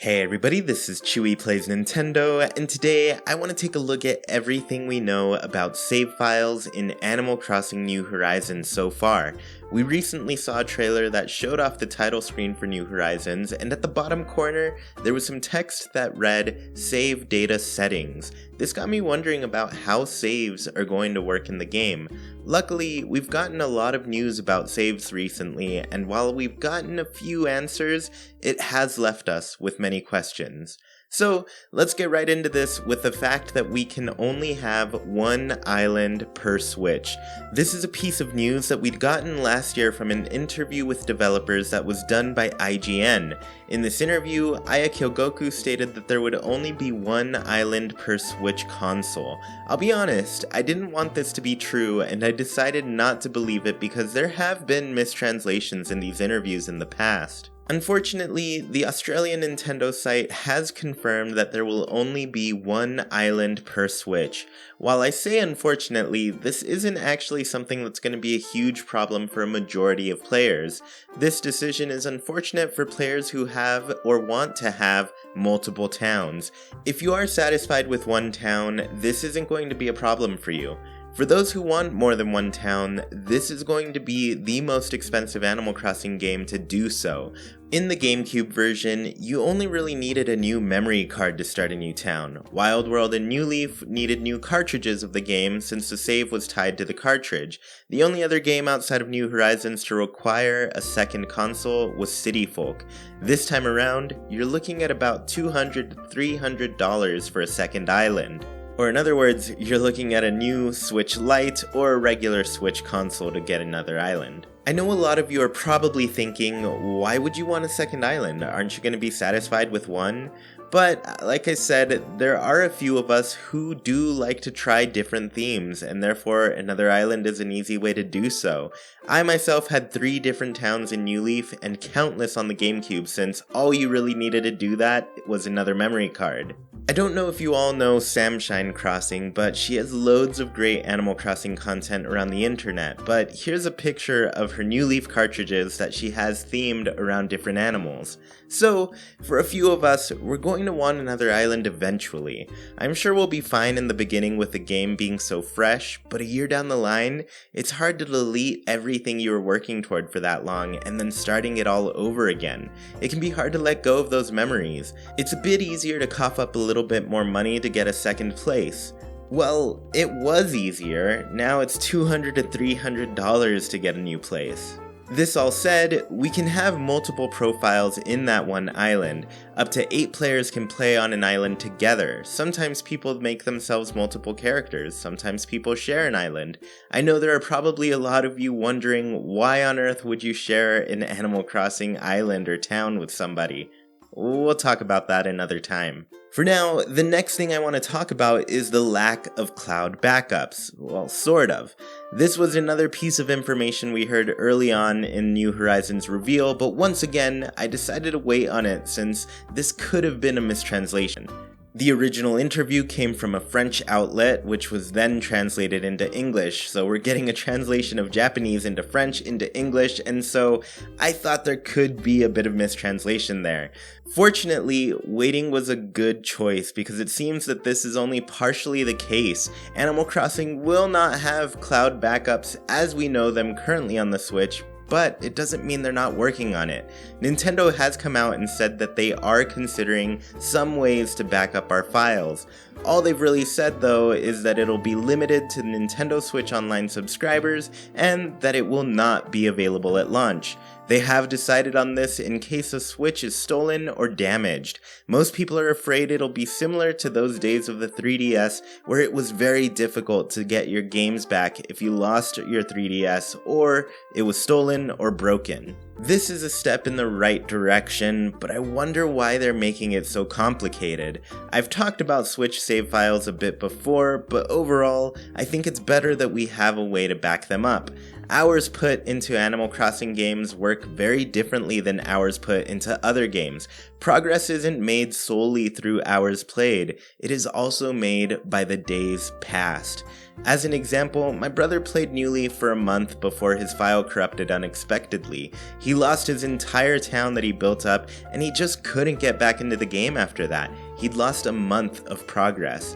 Hey everybody, this is Chewy Plays Nintendo, and today I want to take a look at everything we know about save files in Animal Crossing New Horizons so far. We recently saw a trailer that showed off the title screen for New Horizons, and at the bottom corner, there was some text that read, Save Data Settings. This got me wondering about how saves are going to work in the game. Luckily, we've gotten a lot of news about saves recently, and while we've gotten a few answers, it has left us with many questions. So, let's get right into this with the fact that we can only have one island per Switch. This is a piece of news that we'd gotten last year from an interview with developers that was done by IGN. In this interview, Aya Kyogoku stated that there would only be one island per Switch console. I'll be honest, I didn't want this to be true, and I decided not to believe it because there have been mistranslations in these interviews in the past. Unfortunately, the Australian Nintendo site has confirmed that there will only be one island per Switch. While I say unfortunately, this isn't actually something that's going to be a huge problem for a majority of players. This decision is unfortunate for players who have or want to have multiple towns. If you are satisfied with one town, this isn't going to be a problem for you. For those who want more than one town, this is going to be the most expensive Animal Crossing game to do so. In the GameCube version, you only really needed a new memory card to start a new town. Wild World and New Leaf needed new cartridges of the game since the save was tied to the cartridge. The only other game outside of New Horizons to require a second console was City Folk. This time around, you're looking at about $200 to $300 for a second island. Or in other words, you're looking at a new Switch Lite or a regular Switch console to get another island. I know a lot of you are probably thinking, why would you want a second island? Aren't you going to be satisfied with one? But, like I said, there are a few of us who do like to try different themes, and therefore another island is an easy way to do so. I myself had 3 different towns in New Leaf and countless on the GameCube since all you really needed to do that was another memory card. I don't know if you all know Samshine Crossing, but she has loads of great Animal Crossing content around the internet, but here's a picture of her New Leaf cartridges that she has themed around different animals. So, for a few of us, we're going to want another island eventually. I'm sure we'll be fine in the beginning with the game being so fresh, but a year down the line, it's hard to delete everything you were working toward for that long and then starting it all over again. It can be hard to let go of those memories. It's a bit easier to cough up a little bit more money to get a second place. Well, it was easier. Now it's $200 to $300 to get a new place. This all said, we can have multiple profiles in that one island. Up to 8 players can play on an island together. Sometimes people make themselves multiple characters, sometimes people share an island. I know there are probably a lot of you wondering why on earth would you share an Animal Crossing island or town with somebody. We'll talk about that another time. For now, the next thing I want to talk about is the lack of cloud backups. Well, sort of. This was another piece of information we heard early on in New Horizons reveal, but once again, I decided to wait on it since this could have been a mistranslation. The original interview came from a French outlet, which was then translated into English, so we're getting a translation of Japanese into French into English, and so I thought there could be a bit of mistranslation there. Fortunately, waiting was a good choice because it seems that this is only partially the case. Animal Crossing will not have cloud backups as we know them currently on the Switch, but it doesn't mean they're not working on it. Nintendo has come out and said that they are considering some ways to back up our files. All they've really said though is that it'll be limited to Nintendo Switch Online subscribers and that it will not be available at launch. They have decided on this in case a Switch is stolen or damaged. Most people are afraid it'll be similar to those days of the 3DS where it was very difficult to get your games back if you lost your 3DS or it was stolen or broken. This is a step in the right direction, but I wonder why they're making it so complicated. I've talked about Switch save files a bit before, but overall, I think it's better that we have a way to back them up. Hours put into Animal Crossing games work very differently than hours put into other games. Progress isn't made solely through hours played, it is also made by the days passed. As an example, my brother played New Leaf for a month before his file corrupted unexpectedly. He lost his entire town that he built up, and he just couldn't get back into the game after that. He'd lost a month of progress.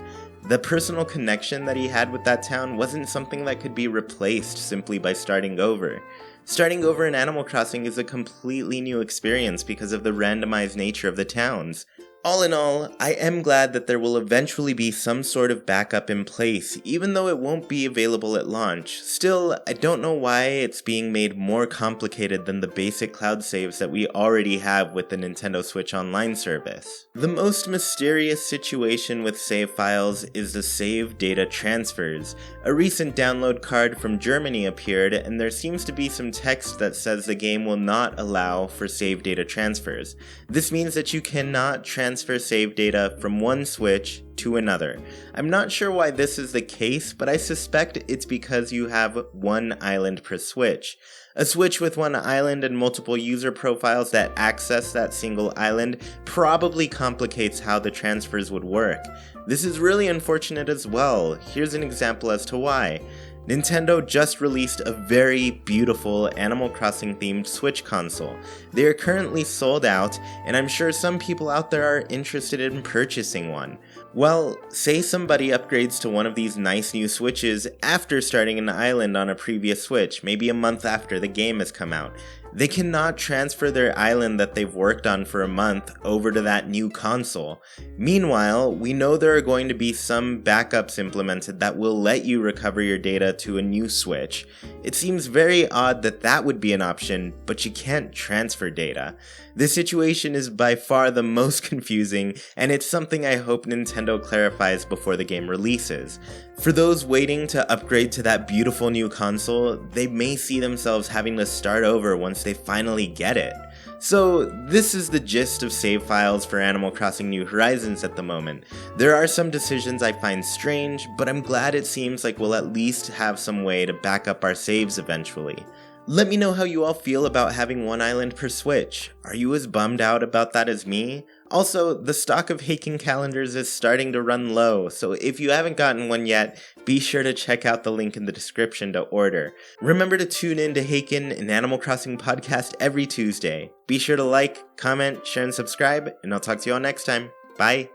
The personal connection that he had with that town wasn't something that could be replaced simply by starting over. Starting over in Animal Crossing is a completely new experience because of the randomized nature of the towns. All in all, I am glad that there will eventually be some sort of backup in place, even though it won't be available at launch. Still, I don't know why it's being made more complicated than the basic cloud saves that we already have with the Nintendo Switch Online service. The most mysterious situation with save files is the save data transfers. A recent download card from Germany appeared, and there seems to be some text that says the game will not allow for save data transfers. This means that you cannot transfer save data from one Switch to another. I'm not sure why this is the case, but I suspect it's because you have one island per Switch. A Switch with one island and multiple user profiles that access that single island probably complicates how the transfers would work. This is really unfortunate as well. Here's an example as to why. Nintendo just released a very beautiful Animal Crossing themed Switch console. They are currently sold out, and I'm sure some people out there are interested in purchasing one. Well, say somebody upgrades to one of these nice new Switches after starting an island on a previous Switch, maybe a month after the game has come out. They cannot transfer their island that they've worked on for a month over to that new console. Meanwhile, we know there are going to be some backups implemented that will let you recover your data to a new Switch. It seems very odd that that would be an option, but you can't transfer data. This situation is by far the most confusing, and it's something I hope Nintendo clarifies before the game releases. For those waiting to upgrade to that beautiful new console, they may see themselves having to start over once they finally get it. So this is the gist of save files for Animal Crossing New Horizons at the moment. There are some decisions I find strange, but I'm glad it seems like we'll at least have some way to back up our saves eventually. Let me know how you all feel about having one island per Switch. Are you as bummed out about that as me? Also, the stock of Haken calendars is starting to run low, so if you haven't gotten one yet, be sure to check out the link in the description to order. Remember to tune in to Haken, an Animal Crossing podcast, every Tuesday. Be sure to like, comment, share, and subscribe, and I'll talk to you all next time. Bye!